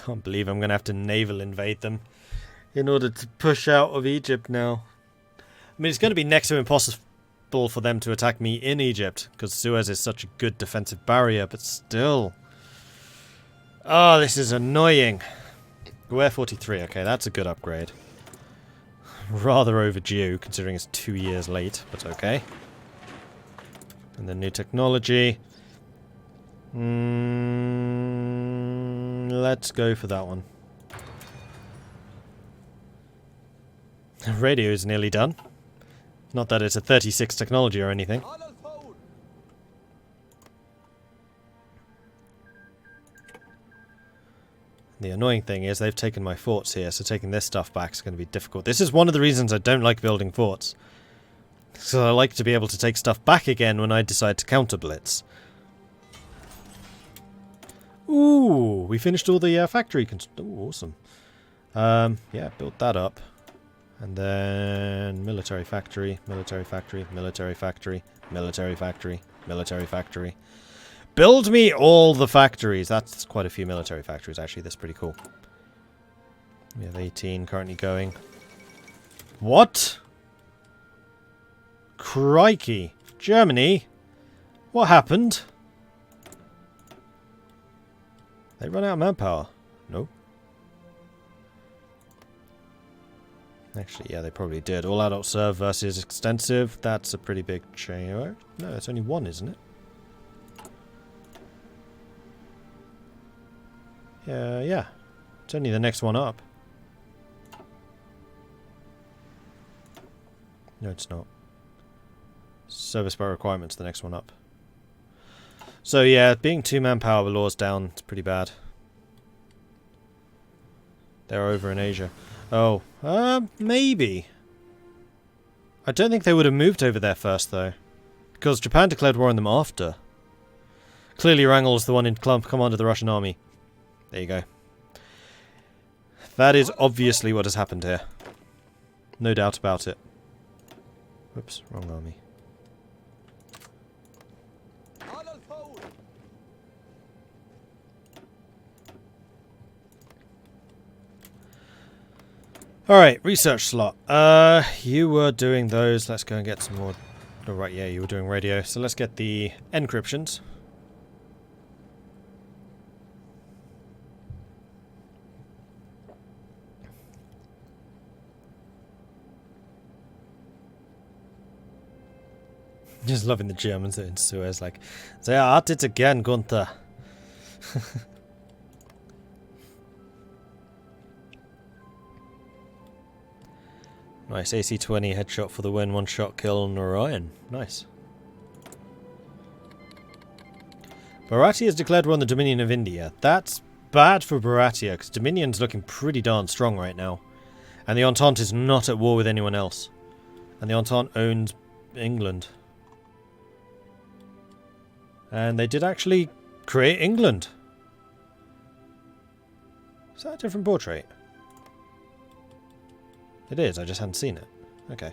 Can't believe I'm going to have to naval invade them in order to push out of Egypt now. I mean, it's going to be next to impossible for them to attack me in Egypt, because Suez is such a good defensive barrier, but still. Oh, this is annoying. Guerre 43, okay, that's a good upgrade. Rather overdue, considering it's 2 years late, but okay. And then new technology. Let's go for that one. Radio is nearly done. Not that it's a 36 technology or anything. The annoying thing is they've taken my forts here, so taking this stuff back is going to be difficult. This is one of the reasons I don't like building forts. So I like to be able to take stuff back again when I decide to counter-blitz. Ooh, we finished all the factory. Ooh, awesome. Yeah, built that up. And then military factory, military factory, military factory, military factory, military factory. Build me all the factories. That's quite a few military factories, actually. That's pretty cool. We have 18 currently going. What? Crikey. Germany? What happened? They run out of manpower. No. Actually, yeah, they probably did. All adult serve versus extensive. That's a pretty big change. No, it's only one, isn't it? Yeah. It's only the next one up. No, it's not. Service by requirement's the next one up. So yeah, being 2 manpower laws down, it's pretty bad. They're over in Asia. Oh, maybe. I don't think they would have moved over there first, though. Because Japan declared war on them after. Clearly Wrangel's the one in command of the Russian army. There you go. That is obviously what has happened here. No doubt about it. Whoops, wrong army. Alright, research slot. You were doing those. Let's go and get some more. Oh, right, yeah, you were doing radio. So let's get the encryptions. Just loving the Germans in Suez, like, they are at it again, Gunther. Nice, AC-20 headshot for the win, one shot kill on Orion. Nice. Bharati has declared war on the Dominion of India. That's bad for Bharatiya, because Dominion's looking pretty darn strong right now. And the Entente is not at war with anyone else. And the Entente owns England. And they did actually create England. Is that a different portrait? It is, I just hadn't seen it. Okay.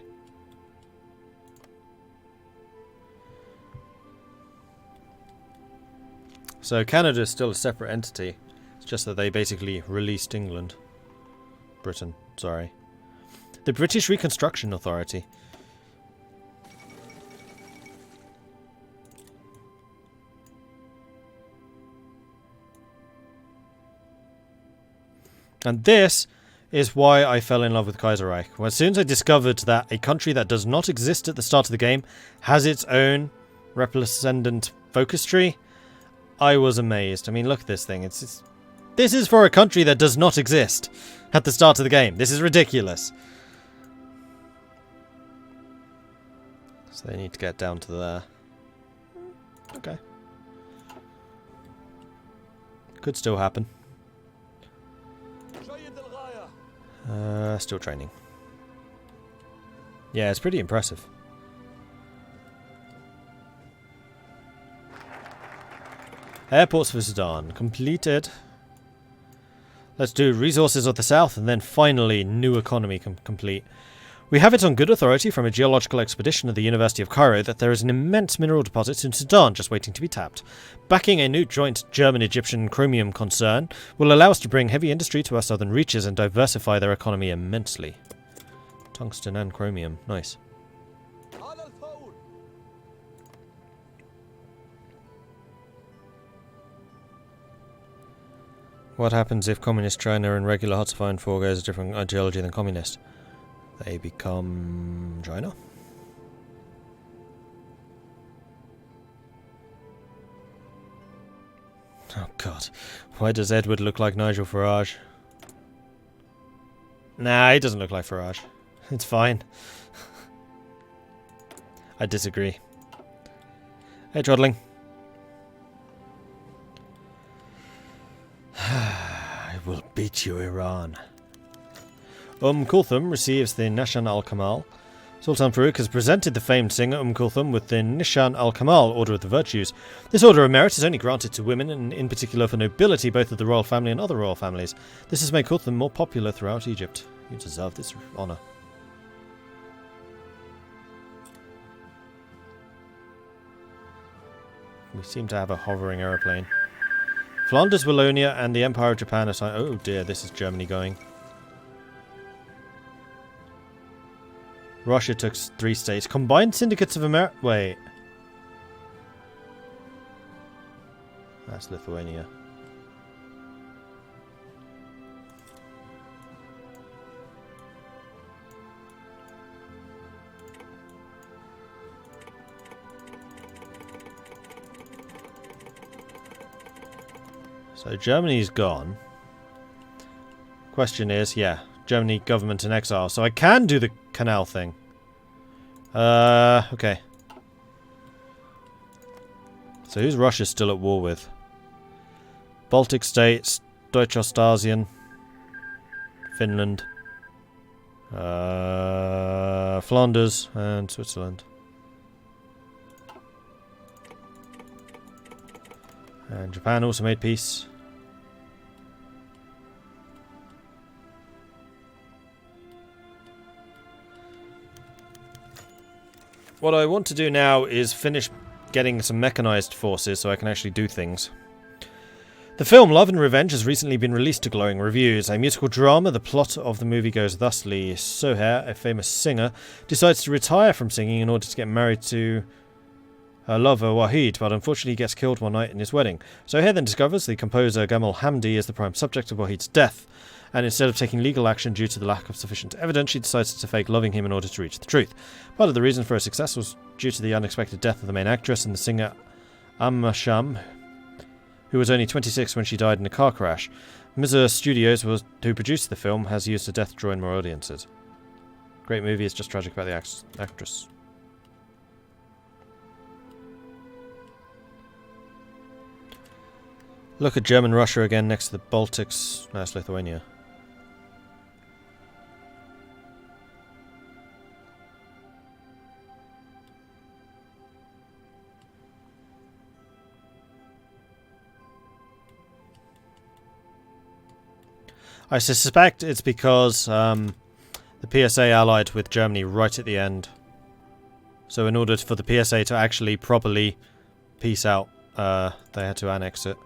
So Canada is still a separate entity. It's just that they basically released England. Britain, sorry. The British Reconstruction Authority. And this is why I fell in love with Kaiserreich. Well, as soon as I discovered that a country that does not exist at the start of the game has its own represcendant focus tree, I was amazed. I mean, look at this thing. This is for a country that does not exist at the start of the game. This is ridiculous. So they need to get down to there. Okay. Could still happen. Still training. Yeah, it's pretty impressive. Airports for Sudan. Completed. Let's do resources of the south and then finally new economy complete. We have it on good authority from a geological expedition of the University of Cairo that there is an immense mineral deposit in Sudan just waiting to be tapped. Backing a new joint German-Egyptian chromium concern will allow us to bring heavy industry to our southern reaches and diversify their economy immensely. Tungsten and chromium. Nice. What happens if Communist China and regular Hotspur foregoes a different ideology than Communist? They become China? Oh god. Why does Edward look like Nigel Farage? Nah, he doesn't look like Farage. It's fine. I disagree. Hey, Trotling. I will beat you, Iran. Kulthum receives the Nishan al-Kamal. Sultan Farouk has presented the famed singer Kulthum with the Nishan al-Kamal, Order of the Virtues. This Order of Merit is only granted to women, and in particular for nobility, both of the royal family and other royal families. This has made Kulthum more popular throughout Egypt. You deserve this honour. We seem to have a hovering aeroplane. Flanders, Wallonia, and the Empire of Japan are signed. Oh dear, this is Germany going. Russia took 3 states. Combined Syndicates of America. Wait. That's Lithuania. So Germany's gone. Question is, yeah, Germany government in exile. So I can do the canal thing. Okay. So who's Russia still at war with? Baltic states, Deutsche Ostasien, Finland, Flanders, and Switzerland. And Japan also made peace. What I want to do now is finish getting some mechanized forces so I can actually do things. The film Love and Revenge has recently been released to glowing reviews. A musical drama, the plot of the movie goes thusly. Sohair, a famous singer, decides to retire from singing in order to get married to her lover Wahid, but unfortunately gets killed one night in his wedding. Sohair then discovers the composer Gamal Hamdi is the prime subject of Wahid's death, and instead of taking legal action due to the lack of sufficient evidence, she decides to fake loving him in order to reach the truth. Part of the reason for her success was due to the unexpected death of the main actress and the singer Amma Sham, who was only 26 when she died in a car crash. Mizar Studios, who produced the film, has used her death to draw in more audiences. Great movie, it's just tragic about the actress. Look at German Russia again next to the Baltics. No, it's Lithuania. I suspect it's because the PSA allied with Germany right at the end. So in order for the PSA to actually properly peace out, they had to annex it.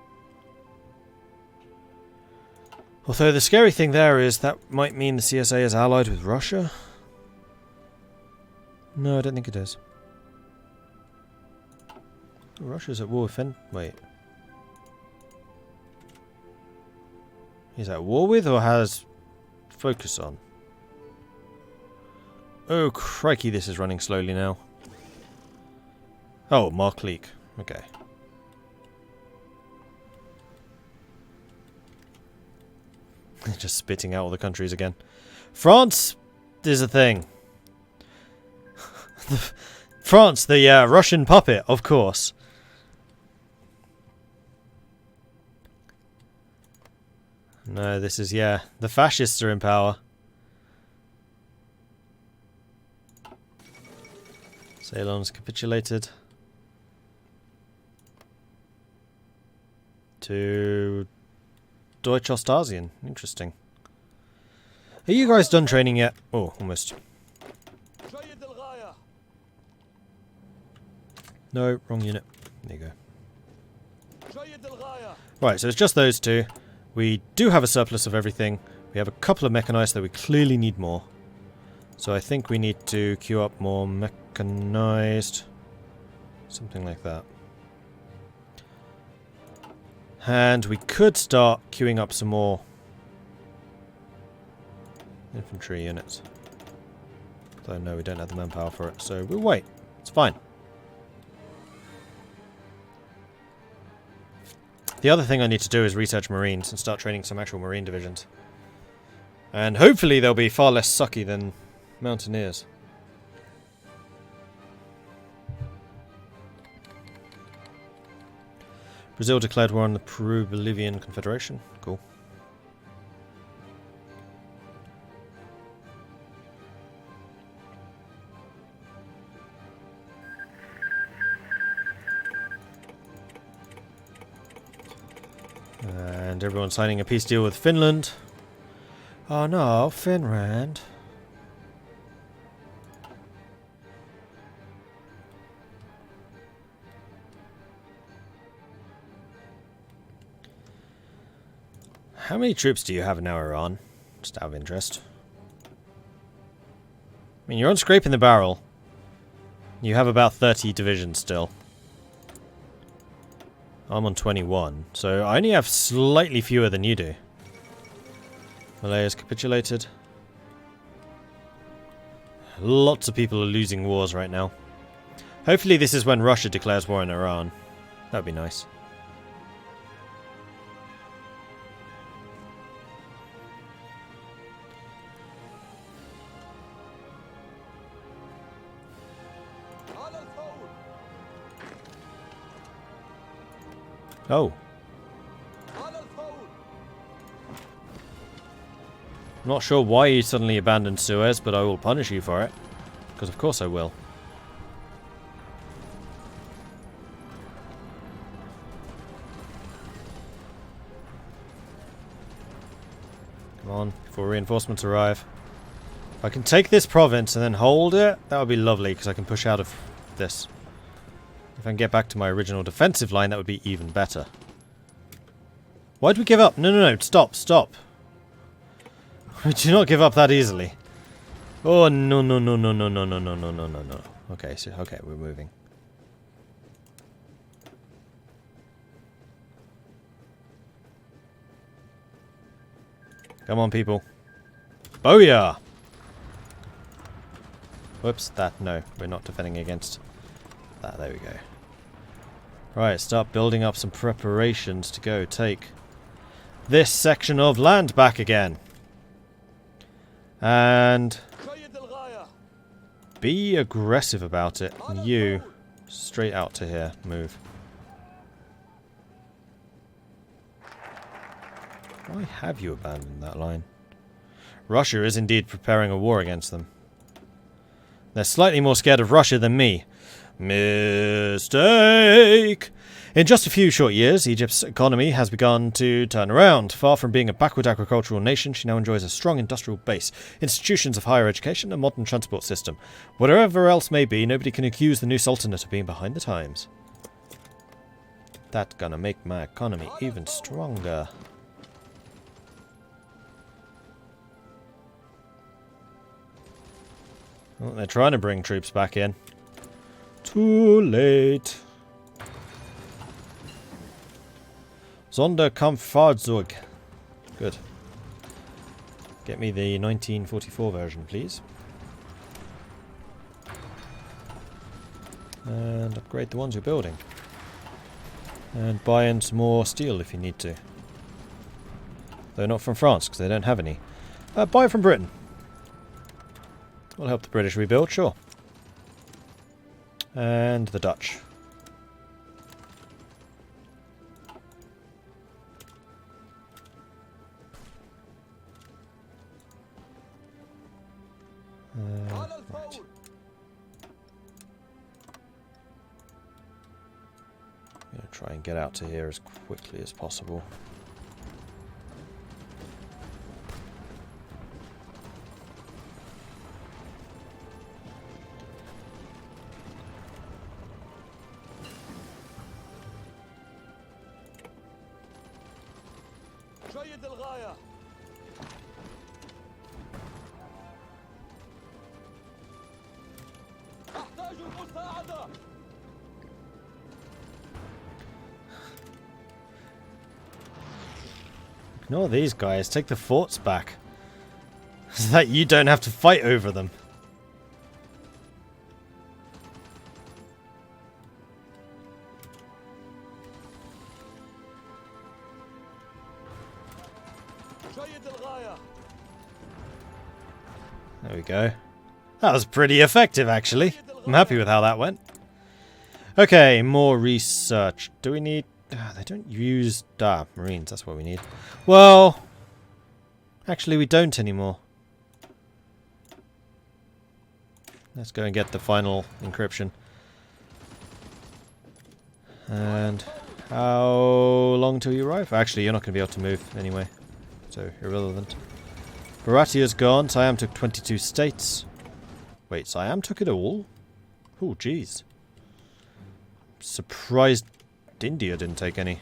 Although the scary thing there is that might mean the CSA is allied with Russia? No, I don't think it is. Russia's at war with Wait. He's at war with or has focus on? Oh, crikey, this is running slowly now. Oh, Markleek. Okay. Just spitting out all the countries again. France is a thing. France, the Russian puppet, of course. No, this is, yeah, the fascists are in power. Ceylon's capitulated. To Deutsche Ostasien. Interesting. Are you guys done training yet? Oh, almost. No, wrong unit. There you go. Right, so it's just those two. We do have a surplus of everything. We have a couple of mechanized, though we clearly need more. So I think we need to queue up more mechanized. Something like that. And we could start queuing up some more infantry units. Though no, we don't have the manpower for it, so we'll wait. It's fine. The other thing I need to do is research Marines and start training some actual Marine divisions. And hopefully they'll be far less sucky than Mountaineers. Brazil declared war on the Peru-Bolivian Confederation. Cool. And everyone's signing a peace deal with Finland. Oh no, Finland. How many troops do you have now, Iran? Just out of interest. I mean, you're on scraping the barrel. You have about 30 divisions still. I'm on 21, so I only have slightly fewer than you do. Malay has capitulated. Lots of people are losing wars right now. Hopefully this is when Russia declares war on Iran. That would be nice. Oh. Not sure why you suddenly abandoned Suez, but I will punish you for it. Because of course I will. Come on, before reinforcements arrive. If I can take this province and then hold it, that would be lovely, because I can push out of this. If I can get back to my original defensive line, that would be even better. Why'd we give up? No, no, no, stop, stop. We do not give up that easily. Oh, no, no, no, no, no, no, no, no, no, no, no, no. Okay, so, okay, we're moving. Come on, people. Booyah! Whoops, that, no, we're not defending against that, there we go. Right, start building up some preparations to go take this section of land back again. And be aggressive about it. And you, straight out to here, move. Why have you abandoned that line? Russia is indeed preparing a war against them. They're slightly more scared of Russia than me. Mistake! In just a few short years, Egypt's economy has begun to turn around. Far from being a backward agricultural nation, she now enjoys a strong industrial base, institutions of higher education, and a modern transport system. Whatever else may be, nobody can accuse the new sultanate of being behind the times. That's gonna make my economy even stronger. Well, they're trying to bring troops back in. Too late. Sonderkampffahrzeug. Good. Get me the 1944 version, please. And upgrade the ones you're building. And buy in some more steel if you need to. Though not from France, because they don't have any. Buy from Britain. Will help the British rebuild, sure. And the Dutch. Right. I'm going to try and get out to here as quickly as possible. Ignore these guys. Take the forts back. So that you don't have to fight over them. There we go. That was pretty effective, actually. I'm happy with how that went. Okay, more research. Do we need... they don't use... Marines, that's what we need. Well... Actually, we don't anymore. Let's go and get the final encryption. And... how long till you arrive? Actually, you're not going to be able to move anyway. So, irrelevant. Baratia's gone. Siam took 22 states. Wait, Siam took it all? Oh, jeez. Surprised India didn't take any.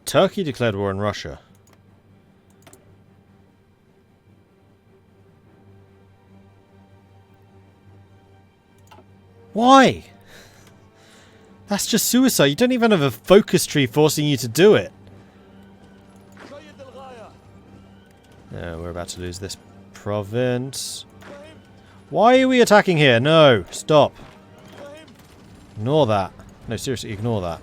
Turkey declared war on Russia. Why? That's just suicide. You don't even have a focus tree forcing you to do it. No, we're about to lose this province. Why are we attacking here? No, stop. Ignore that. No, seriously, ignore that.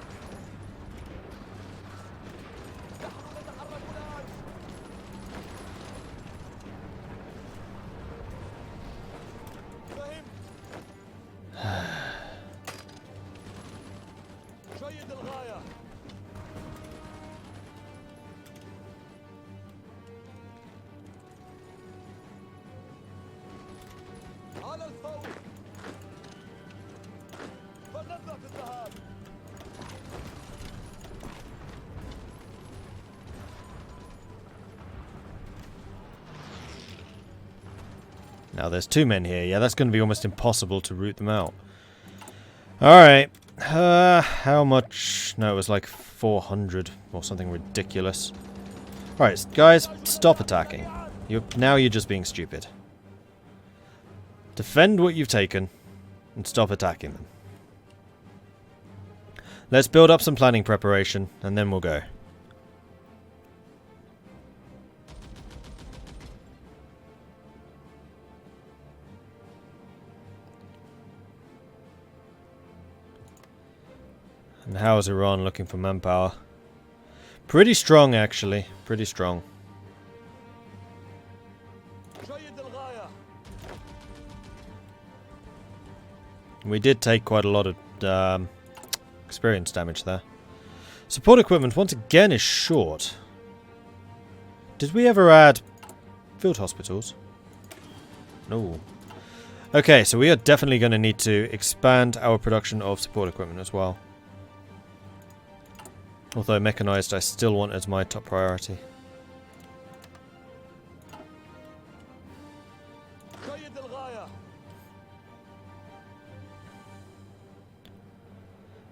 Now there's two men here. Yeah, that's going to be almost impossible to root them out. Alright. How much? No, it was like 400 or something ridiculous. Alright, guys, stop attacking. Now you're just being stupid. Defend what you've taken and stop attacking them. Let's build up some planning preparation and then we'll go. And how is Iran looking for manpower? Pretty strong, actually. Pretty strong. We did take quite a lot of experience damage there. Support equipment once again is short. Did we ever add field hospitals? No. Okay, so we are definitely going to need to expand our production of support equipment as well. Although mechanized I still want as my top priority.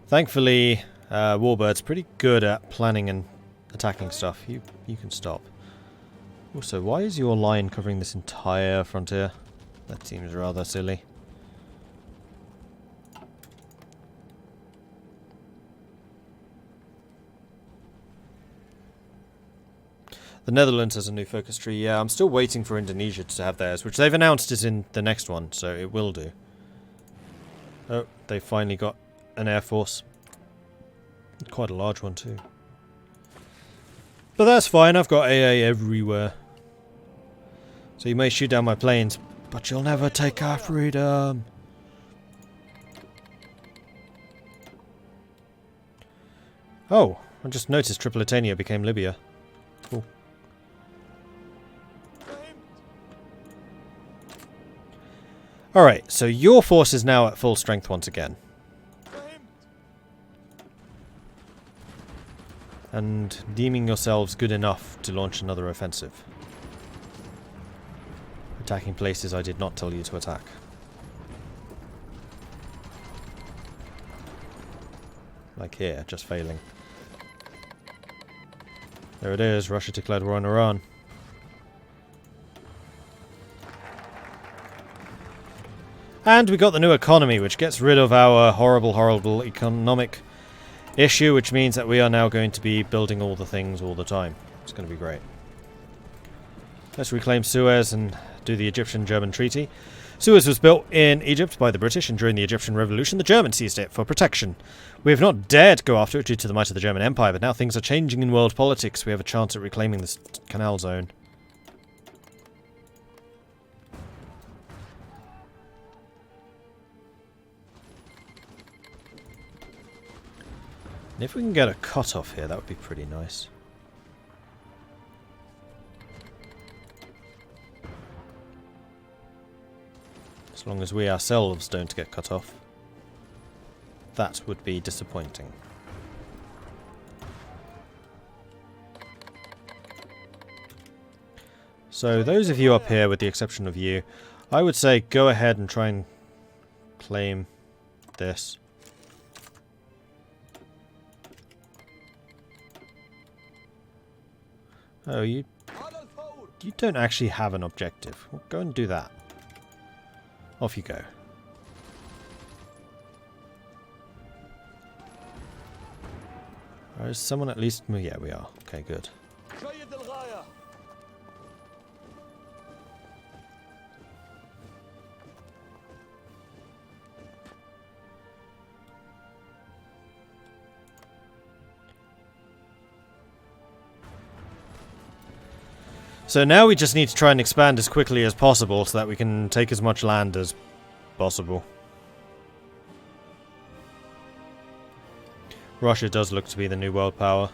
Thankfully, Warbird's pretty good at planning and attacking stuff. You can stop. Also, why is your line covering this entire frontier? That seems rather silly. The Netherlands has a new focus tree. Yeah, I'm still waiting for Indonesia to have theirs, which they've announced is in the next one, so it will do. Oh, they finally got an air force. Quite a large one too. But that's fine, I've got AA everywhere. So you may shoot down my planes, but you'll never take our freedom. Oh, I just noticed Tripolitania became Libya. Cool. Alright, so your force is now at full strength once again. and deeming yourselves good enough to launch another offensive. Attacking places I did not tell you to attack. Like here, just failing. There it is, Russia declared war on Iran. And we got the new economy, which gets rid of our horrible, horrible economic issue, which means that we are now going to be building all the things all the time. It's going to be great. Let's reclaim Suez and do the Egyptian-German treaty. Suez was built in Egypt by the British, and during the Egyptian Revolution the Germans seized it for protection. We have not dared go after it due to the might of the German Empire, but now things are changing in world politics. We have a chance at reclaiming this canal zone. And if we can get a cut-off here, that would be pretty nice. As long as we ourselves don't get cut off. That would be disappointing. So those of you up here, with the exception of you, I would say go ahead and try and claim this. Oh, you don't actually have an objective. Well, go and do that. Off you go. Is someone at least... Yeah, we are. Okay, good. So now we just need to try and expand as quickly as possible so that we can take as much land as possible. Russia does look to be the new world power.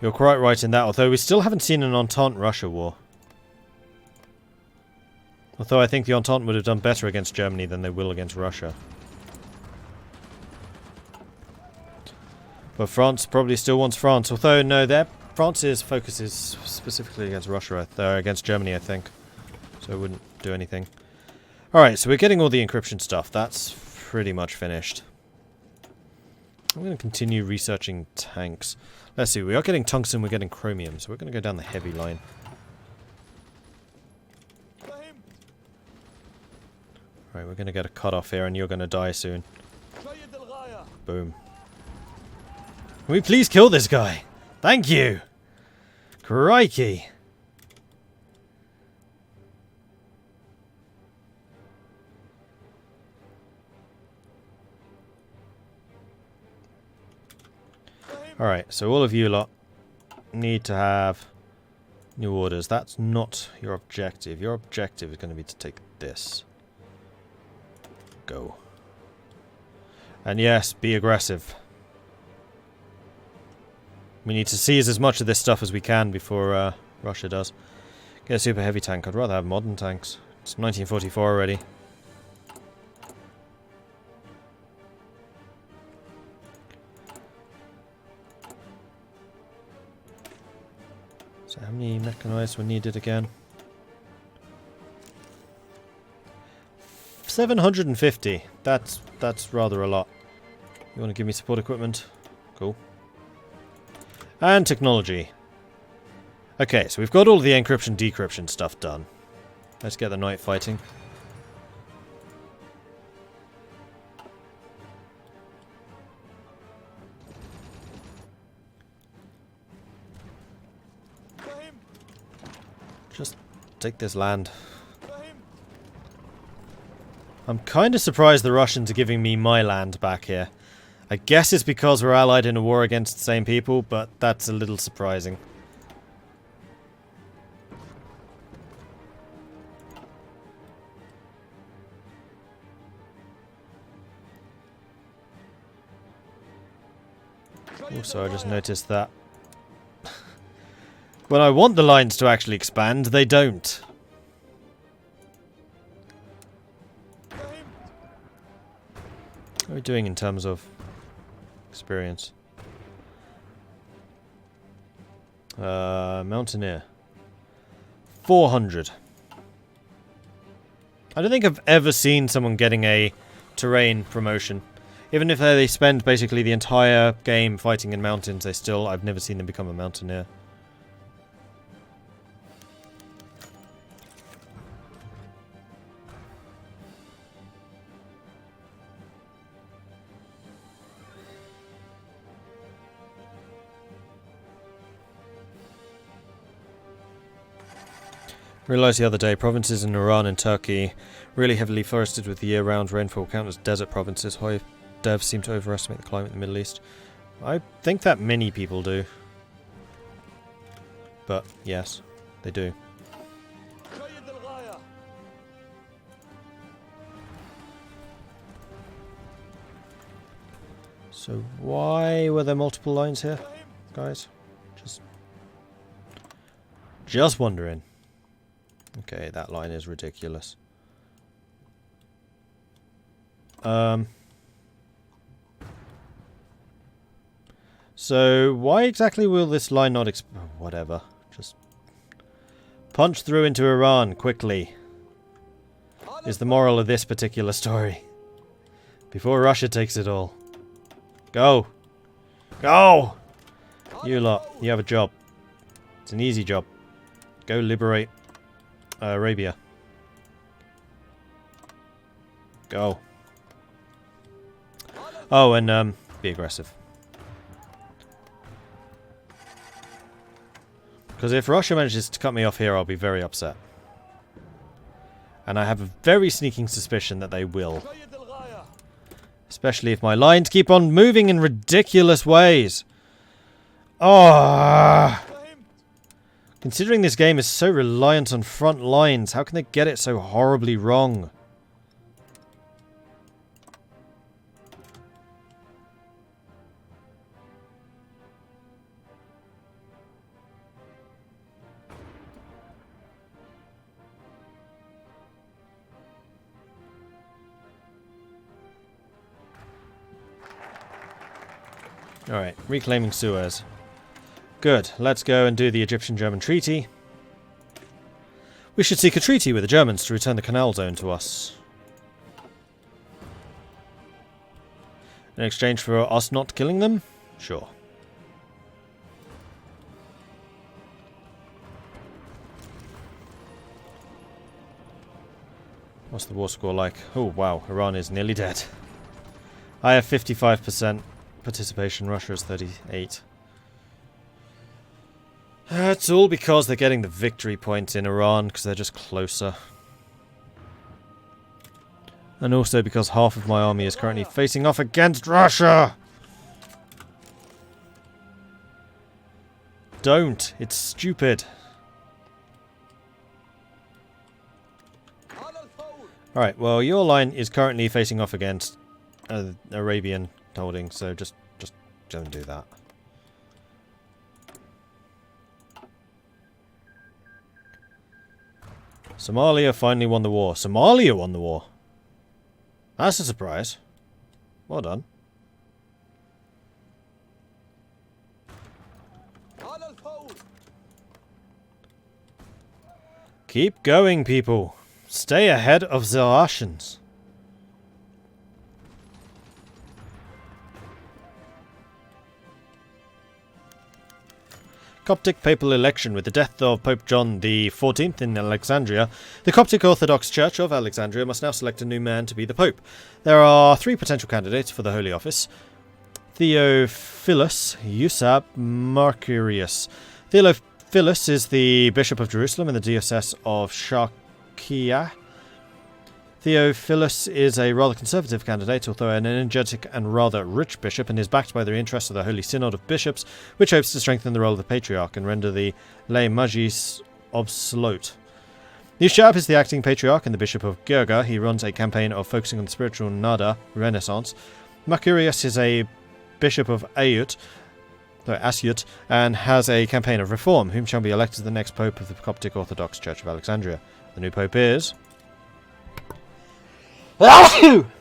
You're quite right in that, although we still haven't seen an Entente-Russia war. Although I think the Entente would have done better against Germany than they will against Russia. But France probably still wants France, although no, France's focus is specifically against Russia, against Germany, I think. So it wouldn't do anything. Alright, so we're getting all the encryption stuff. That's pretty much finished. I'm going to continue researching tanks. Let's see, we are getting tungsten, we're getting chromium, so we're going to go down the heavy line. Alright, we're going to get a cut-off here, and you're going to die soon. Boom. Can we please kill this guy? Thank you! Crikey! Alright, so all of you lot need to have new orders. That's not your objective. Your objective is going to be to take this. Go. And yes, be aggressive. We need to seize as much of this stuff as we can before Russia does. Get a super heavy tank. I'd rather have modern tanks. It's 1944 already. So how many mechanized were needed again? 750. That's rather a lot. You want to give me support equipment? Cool. And technology. Okay, so we've got all the encryption, decryption stuff done. Let's get the night fighting. Just take this land. I'm kind of surprised the Russians are giving me my land back here. I guess it's because we're allied in a war against the same people, but that's a little surprising. Also, I just noticed that when I want the lines to actually expand, they don't. What are we doing in terms of experience? Mountaineer. 400. I don't think I've ever seen someone getting a terrain promotion. Even if they spend basically the entire game fighting in mountains, I've never seen them become a mountaineer. Realised the other day, provinces in Iran and Turkey, really heavily forested with year-round rainfall, count as desert provinces. High devs seem to overestimate the climate in the Middle East. I think that many people do. But, yes, they do. So why were there multiple lines here, guys? Just wondering. Okay, that line is ridiculous. So why exactly will this line not whatever. Just punch through into Iran quickly. Is the moral of this particular story. Before Russia takes it all. Go! Go! You lot, you have a job. It's an easy job. Go liberate Arabia. Go. Oh, and be aggressive. Because if Russia manages to cut me off here, I'll be very upset. And I have a very sneaking suspicion that they will. Especially if my lines keep on moving in ridiculous ways. Oh! Considering this game is so reliant on front lines, how can they get it so horribly wrong? Alright, reclaiming Suez. Good, let's go and do the Egyptian-German treaty. We should seek a treaty with the Germans to return the canal zone to us. In exchange for us not killing them? Sure. What's the war score like? Oh wow, Iran is nearly dead. I have 55% participation, Russia is 38%. It's all because they're getting the victory point in Iran, because they're just closer. And also because half of my army is currently facing off against Russia! Don't! It's stupid! Alright, well your line is currently facing off against Arabian holding, so just don't do that. Somalia finally won the war. Somalia won the war. That's a surprise. Well done. Keep going, people. Stay ahead of the Russians. Coptic papal election. With the death of Pope John XIV in Alexandria, the Coptic Orthodox Church of Alexandria must now select a new man to be the Pope. There are 3 potential candidates for the Holy Office. Theophilus, Eusab, Mercurius. Theophilus is the Bishop of Jerusalem in the Diocese of Sharqiya. Theophilus is a rather conservative candidate, although an energetic and rather rich bishop, and is backed by the interests of the Holy Synod of Bishops, which hopes to strengthen the role of the Patriarch and render the lay magis obsolete. Eusab is the acting Patriarch and the Bishop of Gerga. He runs a campaign of focusing on the spiritual nada, Renaissance. Mercurius is a Bishop of Asyut, and has a campaign of reform, whom shall be elected the next Pope of the Coptic Orthodox Church of Alexandria. The new Pope is... Oh!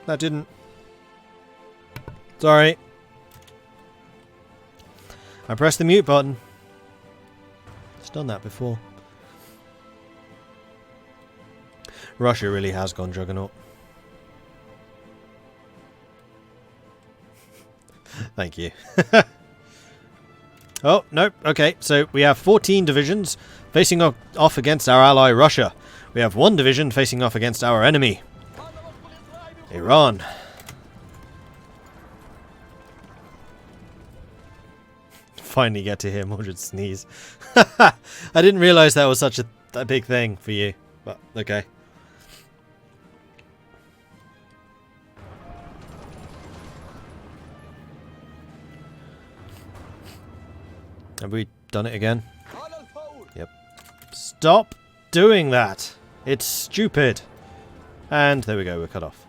That didn't... Sorry. I pressed the mute button. It's done that before. Russia really has gone juggernaut. Thank you. Oh, nope. Okay, so we have 14 divisions facing off against our ally Russia. We have 1 division facing off against our enemy, Iran. Finally get to hear Mordred sneeze. I didn't realise that was such a big thing for you, but okay. Have we done it again? Yep. Stop doing that! It's stupid! And there we go, we're cut off.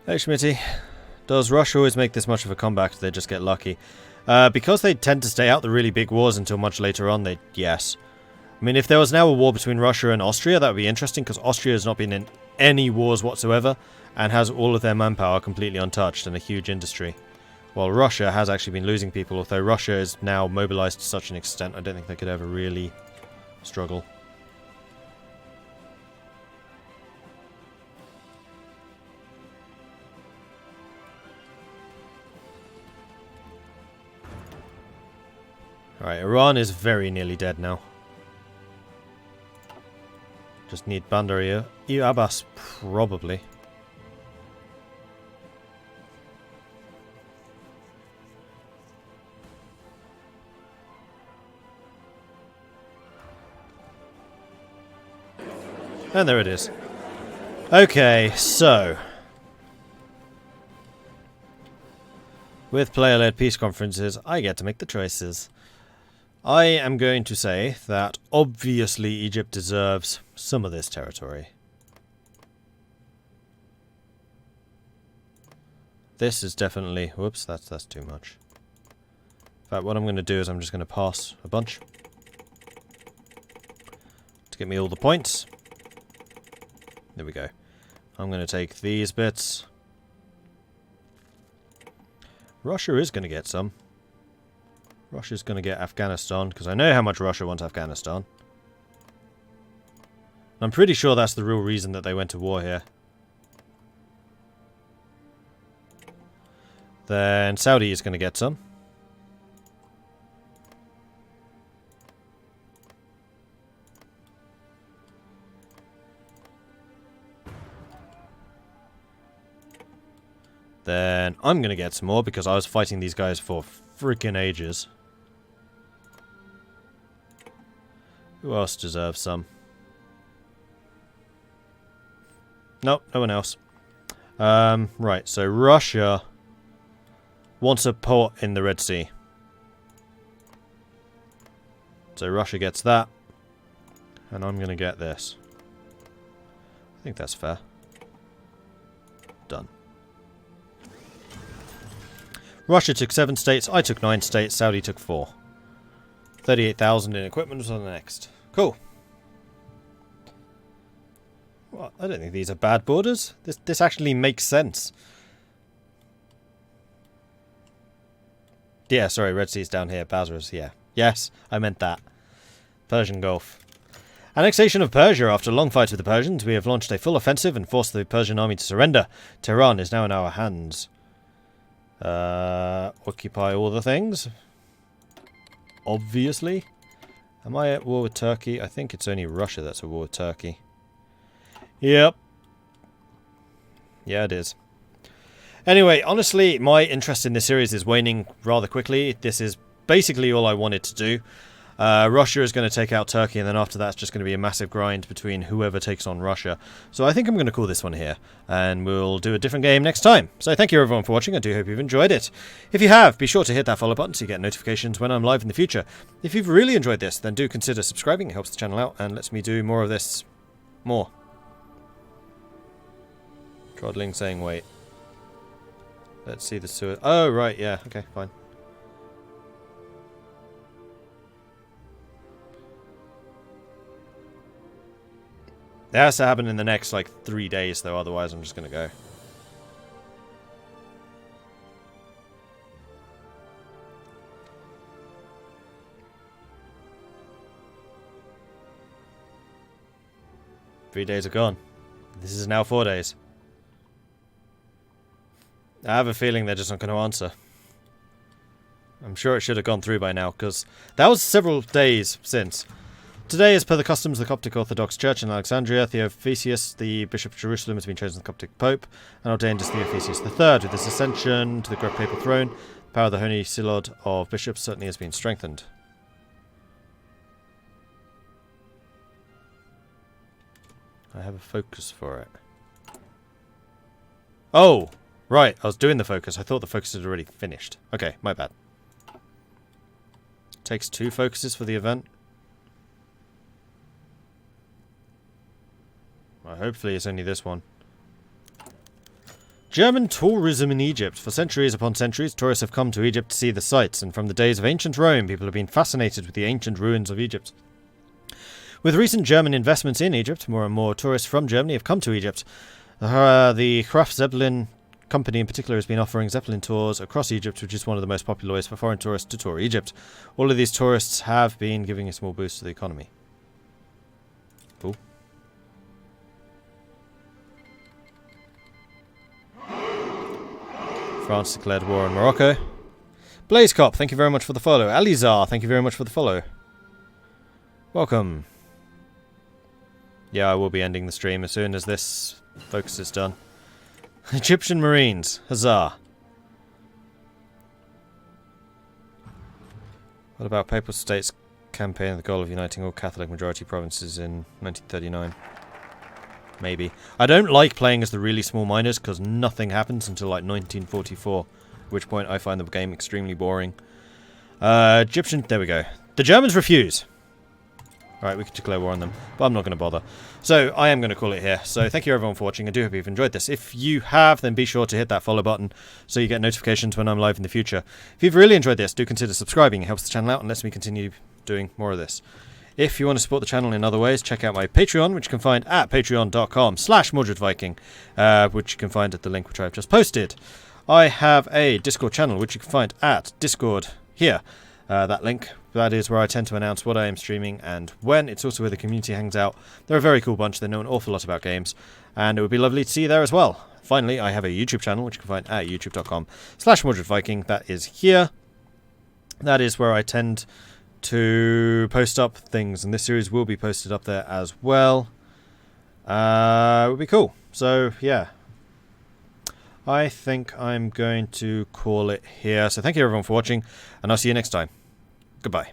Hey Schmitty, does Russia always make this much of a comeback? Do they just get lucky? Because they tend to stay out the really big wars until much later on, yes. I mean, if there was now a war between Russia and Austria, that would be interesting, because Austria has not been in any wars whatsoever, and has all of their manpower completely untouched and a huge industry. While Russia has actually been losing people, although Russia is now mobilized to such an extent, I don't think they could ever really struggle. Alright, Iran is very nearly dead now. Just need Bandar Abbas, probably. And there it is. Okay, so with player-led peace conferences, I get to make the choices. I am going to say that obviously Egypt deserves some of this territory. This is definitely... Whoops, that's too much. In fact, what I'm going to do is I'm just going to pass a bunch to get me all the points. There we go. I'm going to take these bits. Russia is going to get some. Russia's going to get Afghanistan, because I know how much Russia wants Afghanistan. I'm pretty sure that's the real reason that they went to war here. Then Saudi is going to get some. Then I'm going to get some more, because I was fighting these guys for freaking ages. Who else deserves some? Nope, no one else. Right, so Russia wants a port in the Red Sea. So Russia gets that. And I'm going to get this. I think that's fair. Done. Russia took 7 states, I took 9 states, Saudi took 4. 38,000 in equipment was on the next. Cool. Well, I don't think these are bad borders. This actually makes sense. Yeah, sorry, Red Sea's down here. Basra's, yeah. Yes, I meant that. Persian Gulf. Annexation of Persia. After a long fight with the Persians, we have launched a full offensive and forced the Persian army to surrender. Tehran is now in our hands. Occupy all the things. Obviously. Am I at war with Turkey? I think it's only Russia that's at war with Turkey. Yep. Yeah, it is. Anyway, honestly, my interest in this series is waning rather quickly. This is basically all I wanted to do. Russia is going to take out Turkey, and then after that it's just going to be a massive grind between whoever takes on Russia. So I think I'm going to call this one here, and we'll do a different game next time. So thank you everyone for watching. I do hope you've enjoyed it. If you have, be sure to hit that follow button so you get notifications when I'm live in the future. If you've really enjoyed this, then do consider subscribing. It helps the channel out and lets me do more of this. More. Troddling saying wait. Let's see the sewer. Oh, right, yeah. Okay, fine. It has to happen in the next, like, 3 days, though, otherwise I'm just gonna go. Three days are gone. This is now 4 days. I have a feeling they're just not going to answer. I'm sure it should have gone through by now, because that was several days since. Today, as per the customs of the Coptic Orthodox Church in Alexandria, Theophisius, the Bishop of Jerusalem, has been chosen the Coptic Pope and ordained as Theophisius III. With his ascension to the great papal throne, the power of the Holy Synod of Bishops certainly has been strengthened. I have a focus for it. Oh! Right, I was doing the focus. I thought the focus had already finished. Okay, my bad. Takes 2 focuses for the event. Well, hopefully it's only this one. German tourism in Egypt. For centuries upon centuries, tourists have come to Egypt to see the sights, and from the days of ancient Rome, people have been fascinated with the ancient ruins of Egypt. With recent German investments in Egypt, more and more tourists from Germany have come to Egypt. The Graf Zeppelin company in particular has been offering Zeppelin tours across Egypt, which is one of the most popular ways for foreign tourists to tour Egypt. All of these tourists have been giving a small boost to the economy. Cool. France declared war on Morocco. Blazecop, thank you very much for the follow. Alizar, thank you very much for the follow. Welcome. Yeah, I will be ending the stream as soon as this focus is done. Egyptian Marines, huzzah. What about Papal States campaign with the goal of uniting all Catholic majority provinces in 1939? Maybe. I don't like playing as the really small miners because nothing happens until like 1944, at which point I find the game extremely boring. Egyptian, there we go. The Germans refuse. Alright, we can declare war on them, but I'm not going to bother. So, I am going to call it here. So, thank you everyone for watching. I do hope you've enjoyed this. If you have, then be sure to hit that follow button so you get notifications when I'm live in the future. If you've really enjoyed this, do consider subscribing. It helps the channel out and lets me continue doing more of this. If you want to support the channel in other ways, check out my Patreon, which you can find at patreon.com/MordredViking, which you can find at the link which I've just posted. I have a Discord channel, which you can find at Discord here. That link, that is where I tend to announce what I am streaming and when. It's also where the community hangs out. They're a very cool bunch. They know an awful lot about games, and it would be lovely to see you there as well. Finally, I have a YouTube channel, which you can find at youtube.com/MordredViking. That is here. That is where I tend to post up things, and this series will be posted up there as well. It would be cool. So, yeah. I think I'm going to call it here. So thank you everyone for watching, and I'll see you next time. Goodbye.